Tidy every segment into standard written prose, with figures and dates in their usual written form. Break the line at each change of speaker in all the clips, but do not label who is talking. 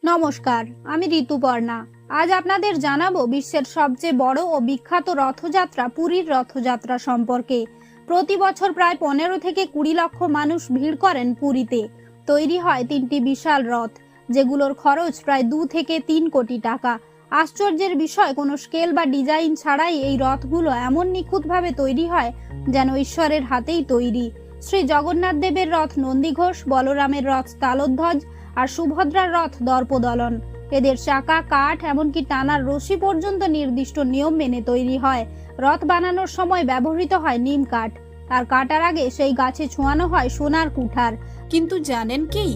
নমস্কার, আমি ঋতুপর্ণা। আজ আপনাদের জানাবো বিশ্বের সবচেয়ে বড় ও বিখ্যাত রথযাত্রা পুরীর রথযাত্রা সম্পর্কে। প্রতি বছর প্রায় 15 থেকে 20 লক্ষ মানুষ ভিড় করেন পুরীতে। তৈরি হয় 3টি বিশাল রথ, যেগুলোর খরচ প্রায় 2 থেকে 3 কোটি টাকা। আশ্চর্যের বিষয়, কোনো স্কেল বা ডিজাইন ছাড়াই এই রথগুলো এমন নিখুঁতভাবে তৈরি হয় যেন ঈশ্বরের হাতেই তৈরি। শ্রী জগন্নাথ দেবের রথ নন্দীঘোষ, বলরামের রথ তালধ্বজ আর সুভদ্রার রথ দর্পদলন। এদের চাকা, কাঠ, এমনকি টানার রশি পর্যন্ত নির্দিষ্ট নিয়ম মেনে তৈরি হয়। রথ বানানোর সময় ব্যবহৃত হয় নিম কাঠ, আর কাটার আগে সেই গাছে ছোঁয়ানো হয় সোনার কুঠার।
কিন্তু জানেন কি,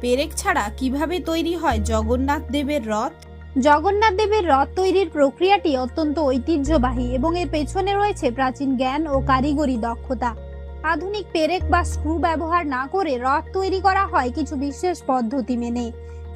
পেরেক ছাড়া কিভাবে তৈরি হয় জগন্নাথ দেবের রথ?
জগন্নাথ দেবের রথ তৈরির প্রক্রিয়াটি অত্যন্ত ঐতিহ্যবাহী এবং এর পেছনে রয়েছে প্রাচীন জ্ঞান ও কারিগরি দক্ষতা। আধুনিক পেরেক বা স্ক্রু ব্যবহার না করে রথ তৈরি করা হয় কিছু বিশেষ পদ্ধতি মেনে।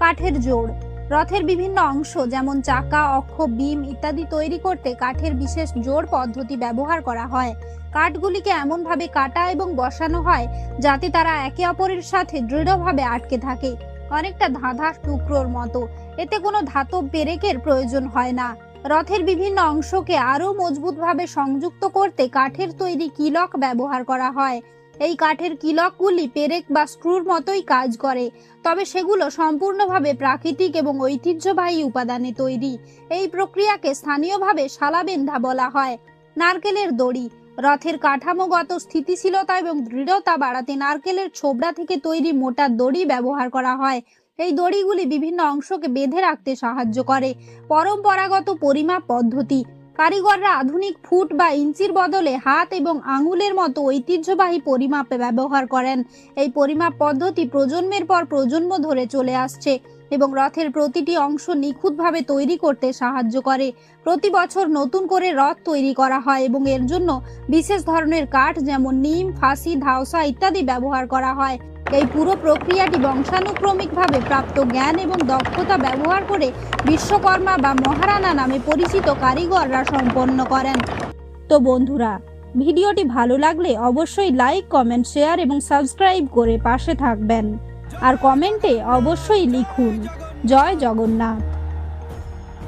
কাঠের জোড়: রথের বিভিন্ন অংশ যেমন চাকা, অক্ষ, বিম ইত্যাদি তৈরি করতে কাঠের বিশেষ জোড় পদ্ধতি ব্যবহার করা হয়। কাঠগুলিকে এমনভাবে কাটা এবং বসানো হয় যাতে তারা একে অপরের সাথে দৃঢ়ভাবে আটকে থাকে, অনেকটা ধাঁধার টুকরোর মতো। এতে কোনো ধাতব পেরেকের প্রয়োজন হয় না। রথের বিভিন্ন অংশকে আরো মজবুতভাবে সংযুক্ত করতে কাঠের তৈরি কিলক ব্যবহার করা হয়। এই কাঠের কিলকগুলি পেরেক বা স্ক্রুর মতোই কাজ করে, তবে সেগুলো সম্পূর্ণভাবে প্রাকৃতিক এবং ঐতিহ্যবাহী উপাদানে তৈরি। এই প্রক্রিয়াকে স্থানীয়ভাবে শালাবেন্ধা বলা হয়। নারকেলের দড়ি: রথের কাঠামোগত স্থিতিশীলতা এবং দৃঢ়তা বাড়াতে নারকেলের ছোবড়া থেকে তৈরি মোটা দড়ি ব্যবহার করা হয়। এই দড়িগুলি বিভিন্ন অংশকে বেঁধে রাখতে সাহায্য করে। পরম্পরাগত পরিমাপ পদ্ধতি: কারিগররা আধুনিক ফুট বা ইঞ্চির বদলে হাত এবং আঙুলের মতো ঐতিহ্যবাহী পরিমাপে ব্যবহার করেন। এই পরিমাপ পদ্ধতি প্রজন্মের পর প্রজন্ম ধরে চলে আসছে এবং রথের প্রতিটি অংশ নিখুঁতভাবে তৈরি করতে সাহায্য করে। প্রতি বছর নতুন করে রথ তৈরি করা হয় এবং এর জন্য বিশেষ ধরনের কাঠ যেমন নিম, ফাঁসি, ধাওসা ইত্যাদি ব্যবহার করা হয়। এই পুরো প্রক্রিয়াটি বংশানুক্রমিকভাবে প্রাপ্ত জ্ঞান এবং দক্ষতা ব্যবহার করে বিশ্বকর্মা বা মহারানা নামে পরিচিত কারিগররা সম্পন্ন করেন। তো বন্ধুরা, ভিডিওটি ভালো লাগলে অবশ্যই লাইক, কমেন্ট, শেয়ার এবং সাবস্ক্রাইব করে পাশে থাকবেন। আর কমেন্টে অবশ্যই লিখুন জয় জগন্নাথ।